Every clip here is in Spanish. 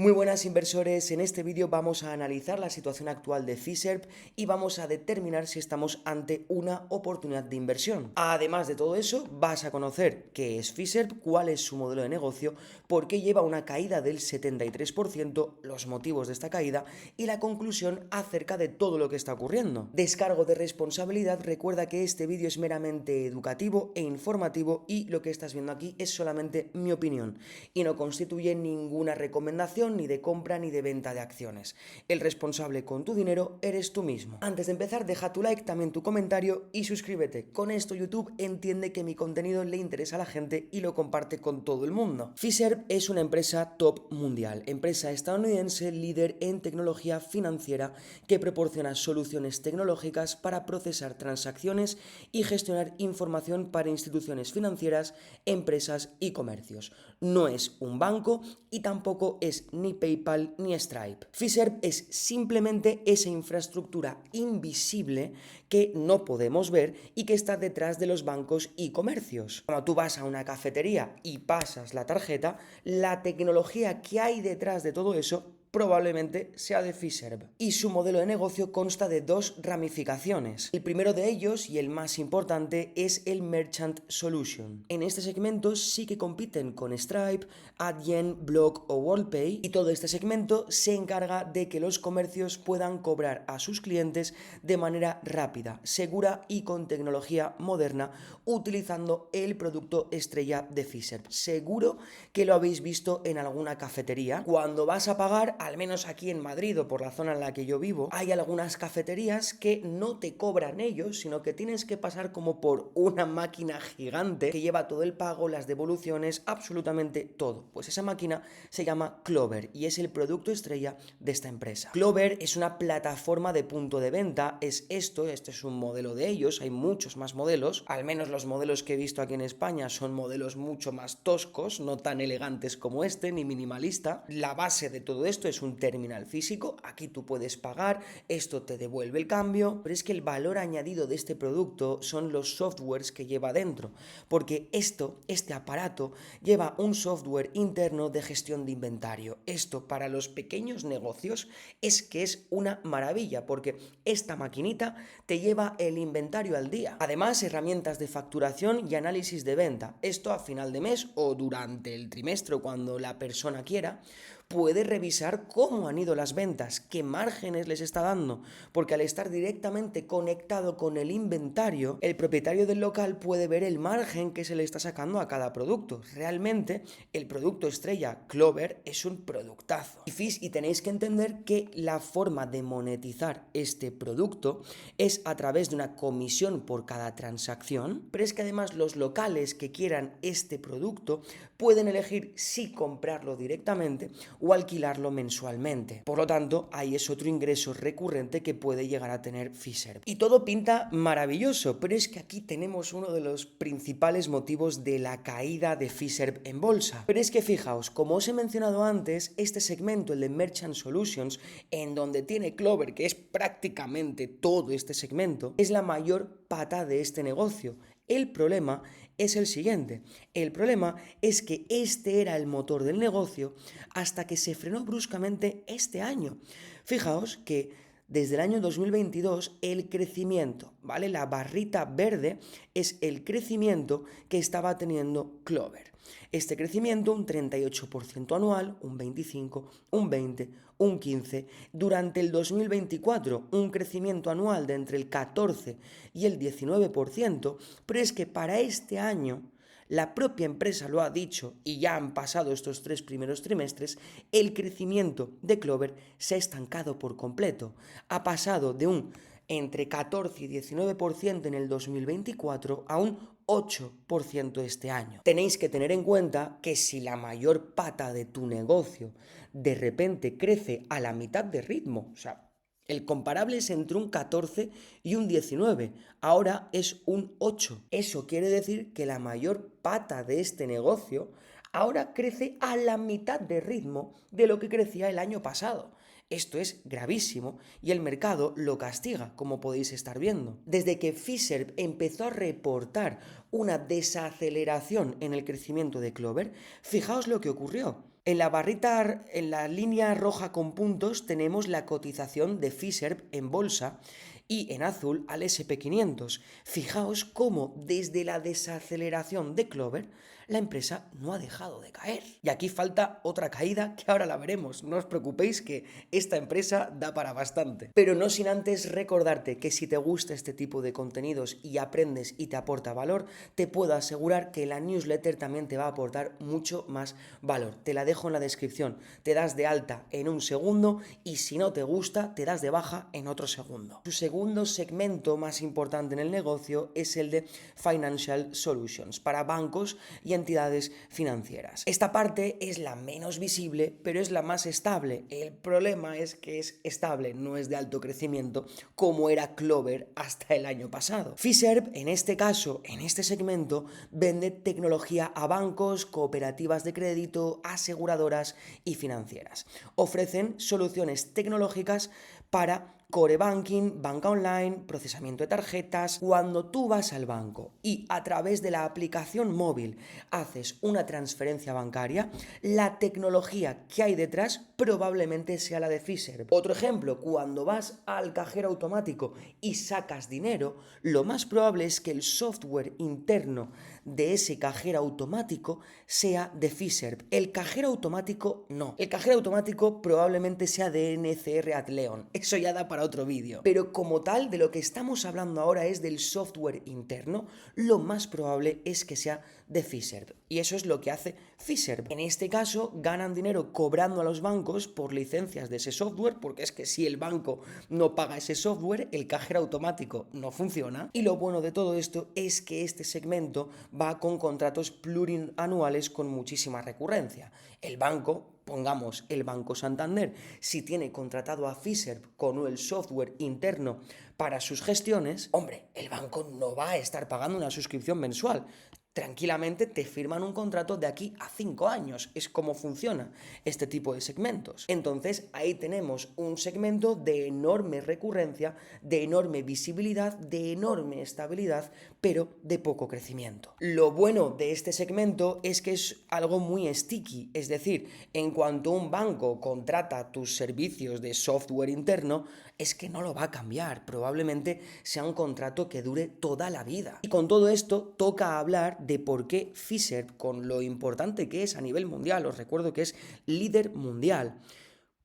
Muy buenas inversores, en este vídeo vamos a analizar la situación actual de Fiserv y vamos a determinar si estamos ante una oportunidad de inversión. Además de todo eso, vas a conocer qué es Fiserv, cuál es su modelo de negocio, por qué lleva una caída del 73%, los motivos de esta caída y la conclusión acerca de todo lo que está ocurriendo. Descargo de responsabilidad, recuerda que este vídeo es meramente educativo e informativo y lo que estás viendo aquí es solamente mi opinión y no constituye ninguna recomendación ni de compra ni de venta de acciones. El responsable con tu dinero eres tú mismo. Antes de empezar, deja tu like, también tu comentario y suscríbete. Con esto YouTube entiende que mi contenido le interesa a la gente y lo comparte con todo el mundo. Fiserv es una empresa top mundial, empresa estadounidense líder en tecnología financiera que proporciona soluciones tecnológicas para procesar transacciones y gestionar información para instituciones financieras, empresas y comercios. No es un banco y tampoco es ni PayPal ni Stripe. Fiserv es simplemente esa infraestructura invisible que no podemos ver y que está detrás de los bancos y comercios. Cuando tú vas a una cafetería y pasas la tarjeta, la tecnología que hay detrás de todo eso probablemente sea de Fiserv. Y su modelo de negocio consta de dos ramificaciones. El primero de ellos, y el más importante, es el Merchant Solution. En este segmento sí que compiten con Stripe, Adyen, Block o WorldPay, y todo este segmento se encarga de que los comercios puedan cobrar a sus clientes de manera rápida, segura y con tecnología moderna, utilizando el producto estrella de Fiserv. Seguro que lo habéis visto en alguna cafetería. Cuando vas a pagar, al menos aquí en Madrid o por la zona en la que yo vivo, hay algunas cafeterías que no te cobran ellos, sino que tienes que pasar como por una máquina gigante que lleva todo el pago, las devoluciones, absolutamente todo. Pues esa máquina se llama Clover y es el producto estrella de esta empresa. Clover es una plataforma de punto de venta, este es un modelo de ellos, hay muchos más modelos, al menos los modelos que he visto aquí en España son modelos mucho más toscos, no tan elegantes como este, ni minimalista. La base de todo esto es un terminal físico, aquí tú puedes pagar, esto te devuelve el cambio, pero es que el valor añadido de este producto son los softwares que lleva dentro, porque este aparato lleva un software interno de gestión de inventario. Esto para los pequeños negocios es que es una maravilla, porque esta maquinita te lleva el inventario al día. Además, herramientas de facturación y análisis de venta. Esto a final de mes o durante el trimestre o cuando la persona quiera, puede revisar cómo han ido las ventas, qué márgenes les está dando, porque al estar directamente conectado con el inventario, el propietario del local puede ver el margen que se le está sacando a cada producto. Realmente, el producto estrella Clover es un productazo. Y tenéis que entender que la forma de monetizar este producto es a través de una comisión por cada transacción, pero es que además los locales que quieran este producto pueden elegir si comprarlo directamente o alquilarlo mensualmente. Por lo tanto, ahí es otro ingreso recurrente que puede llegar a tener Fiserv. Y todo pinta maravilloso, pero es que aquí tenemos uno de los principales motivos de la caída de Fiserv en bolsa. Pero es que fijaos, como os he mencionado antes, este segmento, el de Merchant Solutions, en donde tiene Clover, que es prácticamente todo este segmento, es la mayor pata de este negocio. El problema es el siguiente. El problema es que este era el motor del negocio hasta que se frenó bruscamente este año. Fijaos que desde el año 2022 el crecimiento, ¿vale? La barrita verde es el crecimiento que estaba teniendo Clover. Este crecimiento, un 38% anual, un 25%, un 20%, un 15%. Durante el 2024, un crecimiento anual de entre el 14 y el 19%, pero es que para este año, la propia empresa lo ha dicho y ya han pasado estos 3 primeros trimestres, el crecimiento de Clover se ha estancado por completo. Ha pasado de un entre 14 y 19% en el 2024 a un 8% este año. Tenéis que tener en cuenta que si la mayor pata de tu negocio de repente crece a la mitad de ritmo, o sea, el comparable es entre un 14 y un 19, ahora es un 8. Eso quiere decir que la mayor pata de este negocio ahora crece a la mitad de ritmo de lo que crecía el año pasado. Esto es gravísimo y el mercado lo castiga, como podéis estar viendo. Desde que Fiserv empezó a reportar una desaceleración en el crecimiento de Clover, fijaos lo que ocurrió. En la barrita, en la línea roja con puntos, tenemos la cotización de Fiserv en bolsa y en azul al SP500. Fijaos cómo desde la desaceleración de Clover la empresa no ha dejado de caer. Y aquí falta otra caída que ahora la veremos. No os preocupéis que esta empresa da para bastante. Pero no sin antes recordarte que si te gusta este tipo de contenidos y aprendes y te aporta valor, te puedo asegurar que la newsletter también te va a aportar mucho más valor. Te la dejo en la descripción. Te das de alta en un segundo y si no te gusta, te das de baja en otro segundo. Su segundo segmento más importante en el negocio es el de Financial Solutions, para bancos y entidades financieras. Esta parte es la menos visible, pero es la más estable. El problema es que es estable, no es de alto crecimiento como era Clover hasta el año pasado. Fiserv, en este caso, en este segmento, vende tecnología a bancos, cooperativas de crédito, aseguradoras y financieras. Ofrecen soluciones tecnológicas para core banking, banca online, procesamiento de tarjetas. Cuando tú vas al banco y a través de la aplicación móvil haces una transferencia bancaria, la tecnología que hay detrás probablemente sea la de Fiserv. Otro ejemplo, cuando vas al cajero automático y sacas dinero, lo más probable es que el software interno de ese cajero automático sea de Fiserv. El cajero automático no. El cajero automático probablemente sea de NCR Atleon. Eso ya da para otro vídeo. Pero como tal, de lo que estamos hablando ahora es del software interno, lo más probable es que sea de Fiserv. Y eso es lo que hace Fiserv. En este caso, ganan dinero cobrando a los bancos por licencias de ese software, porque es que si el banco no paga ese software, el cajero automático no funciona. Y lo bueno de todo esto es que este segmento va con contratos plurianuales con muchísima recurrencia. El banco, pongamos el Banco Santander, si tiene contratado a Fiserv con el software interno para sus gestiones, hombre, el banco no va a estar pagando una suscripción mensual. Tranquilamente te firman un contrato de aquí a 5 años. Es como funciona este tipo de segmentos. Entonces ahí tenemos un segmento de enorme recurrencia, de enorme visibilidad, de enorme estabilidad, pero de poco crecimiento. Lo bueno de este segmento es que es algo muy sticky, es decir, en cuanto un banco contrata tus servicios de software interno, es que no lo va a cambiar, probablemente sea un contrato que dure toda la vida. Y con todo esto toca hablar de por qué Fiserv, con lo importante que es a nivel mundial, os recuerdo que es líder mundial,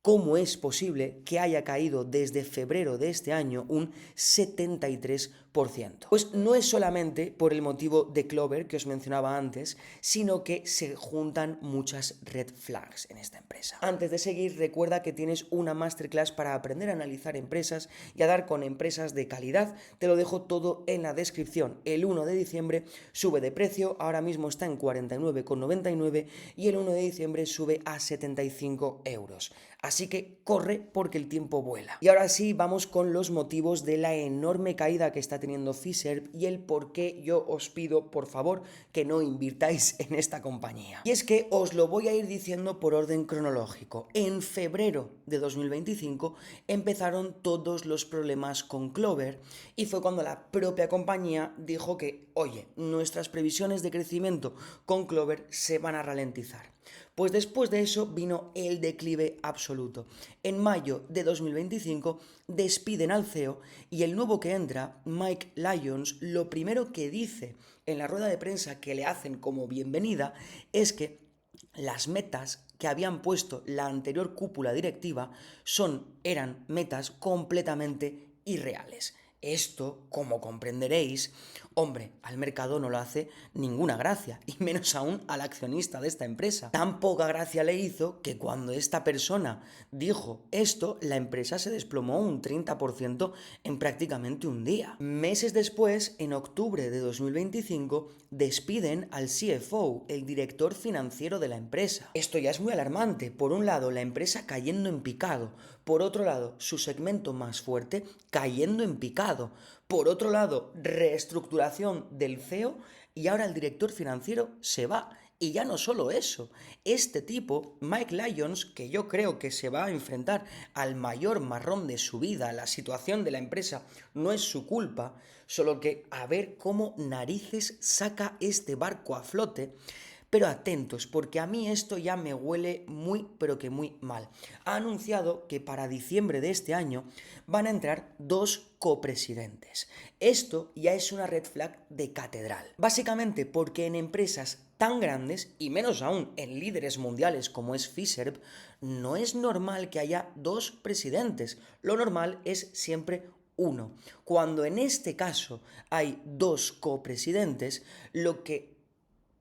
cómo es posible que haya caído desde febrero de este año un 73%. Pues no es solamente por el motivo de Clover que os mencionaba antes, sino que se juntan muchas red flags en esta empresa. Antes de seguir, recuerda que tienes una masterclass para aprender a analizar empresas y a dar con empresas de calidad. Te lo dejo todo en la descripción. El 1 de diciembre sube de precio, ahora mismo está en 49,99 y el 1 de diciembre sube a 75 euros. Así que corre porque el tiempo vuela. Y ahora sí, vamos con los motivos de la enorme caída que está teniendo Fiserv y el por qué yo os pido, por favor, que no invirtáis en esta compañía. Y es que os lo voy a ir diciendo por orden cronológico. En febrero de 2025 empezaron todos los problemas con Clover y fue cuando la propia compañía dijo que, oye, nuestras previsiones de crecimiento con Clover se van a ralentizar. Pues después de eso vino el declive absoluto. En mayo de 2025 despiden al CEO y el nuevo que entra, Mike Lyons, lo primero que dice en la rueda de prensa que le hacen como bienvenida es que las metas que habían puesto la anterior cúpula directiva eran metas completamente irreales. Esto, como comprenderéis, hombre, al mercado no lo hace ninguna gracia, y menos aún al accionista de esta empresa. Tan poca gracia le hizo que cuando esta persona dijo esto, la empresa se desplomó un 30% en prácticamente un día. Meses después, en octubre de 2025, despiden al CFO, el director financiero de la empresa. Esto ya es muy alarmante. Por un lado, la empresa cayendo en picado. Por otro lado, su segmento más fuerte cayendo en picado. Por otro lado, reestructuración del CEO y ahora el director financiero se va. Y ya no solo eso, este tipo, Mike Lyons, que yo creo que se va a enfrentar al mayor marrón de su vida, la situación de la empresa no es su culpa, solo que a ver cómo narices saca este barco a flote. Pero atentos, porque a mí esto ya me huele muy, pero que muy mal. Ha anunciado que para diciembre de este año van a entrar 2 copresidentes. Esto ya es una red flag de catedral. Básicamente porque en empresas tan grandes, y menos aún en líderes mundiales como es Fiserv, no es normal que haya 2 presidentes. Lo normal es siempre uno. Cuando en este caso hay 2 copresidentes, lo que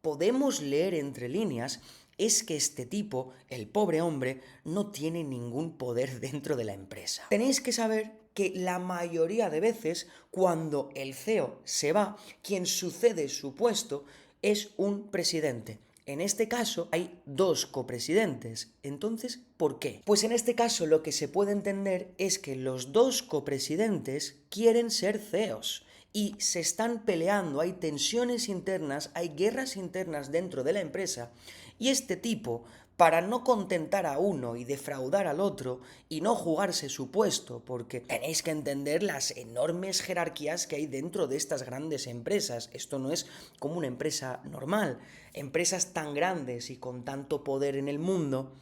podemos leer entre líneas es que este tipo, el pobre hombre, no tiene ningún poder dentro de la empresa. Tenéis que saber que la mayoría de veces, cuando el CEO se va, quien sucede su puesto es un presidente. En este caso hay 2 copresidentes. Entonces, ¿por qué? Pues en este caso lo que se puede entender es que los 2 copresidentes quieren ser CEOs y se están peleando, hay tensiones internas, hay guerras internas dentro de la empresa y este tipo, para no contentar a uno y defraudar al otro y no jugarse su puesto, porque tenéis que entender las enormes jerarquías que hay dentro de estas grandes empresas. Esto no es como una empresa normal. Empresas tan grandes y con tanto poder en el mundo,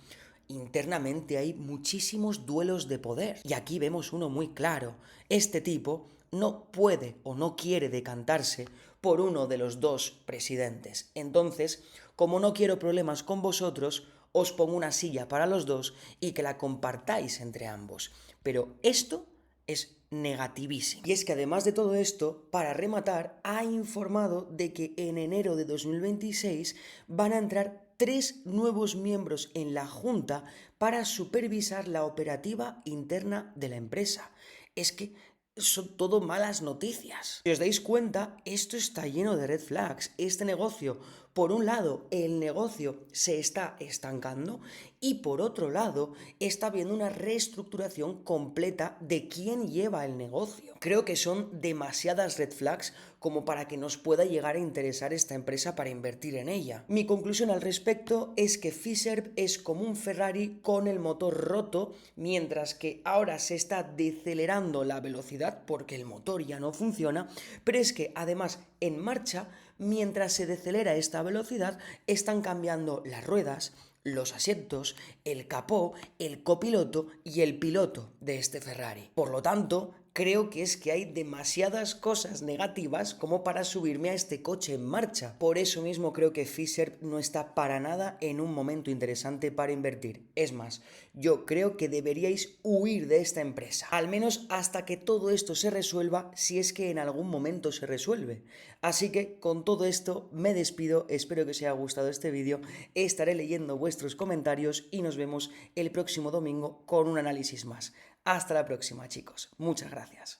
internamente hay muchísimos duelos de poder. Y aquí vemos uno muy claro. Este tipo no puede o no quiere decantarse por uno de los 2 presidentes. Entonces, como no quiero problemas con vosotros, os pongo una silla para los 2 y que la compartáis entre ambos. Pero esto es negativísimo. Y es que además de todo esto, para rematar, ha informado de que en enero de 2026 van a entrar 3 nuevos miembros en la Junta para supervisar la operativa interna de la empresa. Es que son todo malas noticias. Si os dais cuenta, esto está lleno de red flags. Este negocio, por un lado, el negocio se está estancando y por otro lado, está habiendo una reestructuración completa de quién lleva el negocio. Creo que son demasiadas red flags como para que nos pueda llegar a interesar esta empresa para invertir en ella. Mi conclusión al respecto es que Fiserv es como un Ferrari con el motor roto, mientras que ahora se está decelerando la velocidad porque el motor ya no funciona, pero es que además en marcha, mientras se decelera esta velocidad, están cambiando las ruedas, los asientos, el capó, el copiloto y el piloto de este Ferrari. Por lo tanto, creo que es que hay demasiadas cosas negativas como para subirme a este coche en marcha. Por eso mismo creo que Fiserv no está para nada en un momento interesante para invertir. Es más, yo creo que deberíais huir de esta empresa, al menos hasta que todo esto se resuelva, si es que en algún momento se resuelve. Así que con todo esto me despido, espero que os haya gustado este vídeo, estaré leyendo vuestros comentarios y nos vemos el próximo domingo con un análisis más. Hasta la próxima, chicos. Muchas gracias.